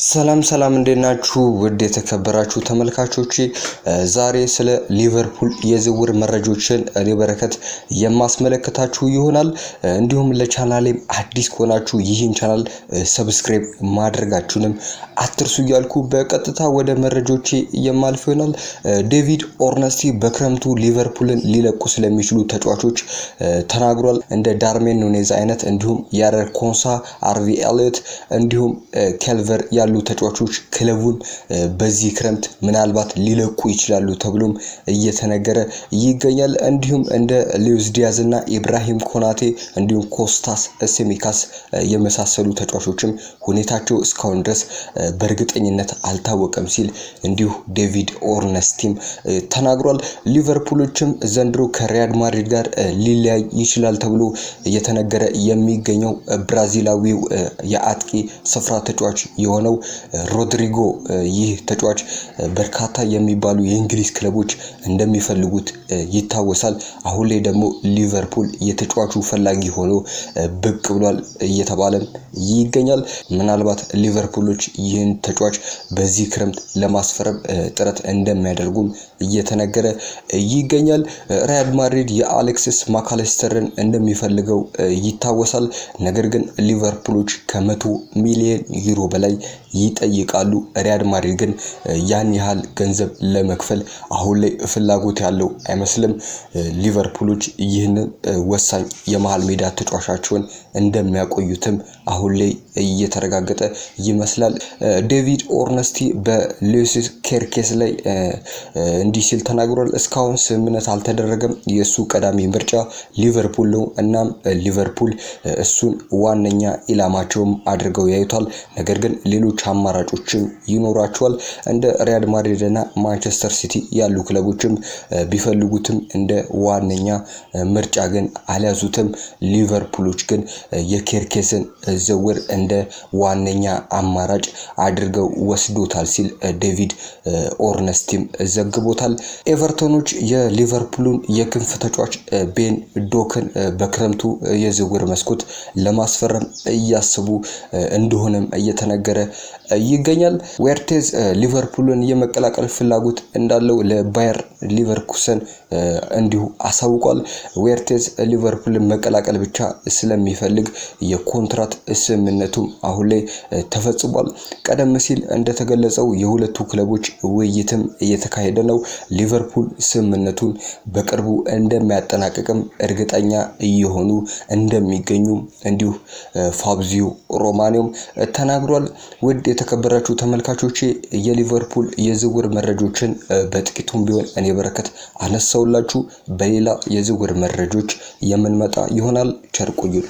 ሰላም እንዴናችሁ ውድ የተከበራችሁ ተመልካቾቼ ዛሬ ስለ ሊቨርፑል የዝውውር መረጃዎችን እኔ በረከት የማስመለከታችሁ ይሆናል። እንዲሁም ለቻናሌ አዲስ ከሆናችሁ ይህን ቻናል ሰብስክራይብ ማድረጋችሁንም አትርሱ እያልኩ በቀጥታ ወደ መረጃዎቼ የማልፍ ይሆናል። ዴቪድ ኦርነስቲ በክረምቱ ሊቨርፑልን ሊለቁ ስለሚችሉ ተጫዋቾች ተናግሯል። እንደ ዳርሜን ኑኔዝ አይነት እንዲሁም ያረር ኮንሳ፣ አርቪ ኤሊዮት እንዲሁም ኬልቨር ያሉ ተጫዋቾች ክለቡን በዚህ ክረምት ምናልባት ሊለቁ ይችላሉ ተብሎም እየተነገረ ይገኛል። እንዲሁም እንደ ሉዊስ ዲያዝ እና ኢብራሂም ኮናቴ እንዲሁም ኮስታስ ሲሚካስ የመሳሰሉ ተጫዋቾችም ሁኔታቸው እስካሁን ድረስ በእርግጠኝነት አልታወቀም ሲል እንዲሁ ዴቪድ ኦርነስቲም ተናግሯል። ሊቨርፑሎችም ዘንድሮ ከሪያል ማድሪድ ጋር ሊለያይ ይችላል ተብሎ እየተነገረ የሚገኘው ብራዚላዊው የአጥቂ ስፍራ ተጫዋች የሆነው ሮድሪጎ ይህ ተጫዋች በርካታ የሚባሉ የእንግሊዝ ክለቦች እንደሚፈልጉት ይታወሳል። አሁን ላይ ደግሞ ሊቨርፑል የተጫዋቹ ፈላጊ ሆኖ ብቅ ብሏል እየተባለ ይገኛል። ምናልባት ሊቨርፑሎች ይህን ተጫዋች በዚህ ክረምት ለማስፈረም ጥረት እንደሚያደርጉም እየተነገረ ይገኛል። ሪያል ማድሪድ የአሌክሲስ ማካሊስተርን እንደሚፈልገው ይታወሳል። ነገር ግን ሊቨርፑሎች ከ100 ሚሊዮን ዩሮ በላይ ይጠይቃሉ። ሪያል ማድሪድ ግን ያን ያህል ገንዘብ ለመክፈል አሁን ላይ ፍላጎት ያለው አይመስልም። ሊቨርፑሎች ይህንን ወሳኝ የመሃል ሜዳ ተጫዋቻቸውን እንደሚያቆዩትም አሁን ላይ እየተረጋገጠ ይመስላል። ዴቪድ ኦርነስቲ በሉዊስ ኬርኬስ ላይ እንዲህ ሲል ተናግሯል። እስካሁን ስምምነት አልተደረገም። የሱ ቀዳሚ ምርጫ ሊቨርፑል ነው። እናም ሊቨርፑል እሱን ዋነኛ ኢላማቸውም አድርገው ያዩታል። ነገር ግን ሌሎች አማራጮችም ይኖራቸዋል። እንደ ሪያል ማድሪድ እና ማንቸስተር ሲቲ ያሉ ክለቦችም ቢፈልጉትም እንደ ዋነኛ ምርጫ ግን አልያዙትም። ሊቨርፑሎች ግን የኬርኬስን ዝውውር እንደ ዋነኛ አማራጭ አድርገው ወስዶታል ሲል ዴቪድ ኦርነስቲም ዘግቦታል። ኤቨርተኖች የሊቨርፑልን የክንፍ ተጫዋች ቤን ዶክን በክረምቱ የዝውውር መስኮት ለማስፈረም እያሰቡ እንደሆነም እየተነገረ ይገኛል። ዌርቴዝ ሊቨርፑልን የመቀላቀል ፍላጎት እንዳለው ለባየር ሊቨርኩሰን እንዲሁ አሳውቋል። ዌርቴዝ ሊቨርፑልን መቀላቀል ብቻ ስለሚፈልግ የኮንትራት ስምምነቱም አሁን ላይ ተፈጽሟል። ቀደም ሲል እንደተገለጸው የሁለቱ ክለቦች ውይይትም እየተካሄደ ነው። ሊቨርፑል ስምምነቱን በቅርቡ እንደሚያጠናቅቅም እርግጠኛ እየሆኑ እንደሚገኙ እንዲሁ ፋብሪዚዮ ሮማኖም ተናግሯል። ውድ የተከበራችሁ ተመልካቾቼ የሊቨርፑል የዝውውር መረጃዎችን በጥቂቱም ቢሆን እኔ በረከት አነሳውላችሁ። በሌላ የዝውውር መረጃዎች የምንመጣ ይሆናል። ቸር ቆዩን።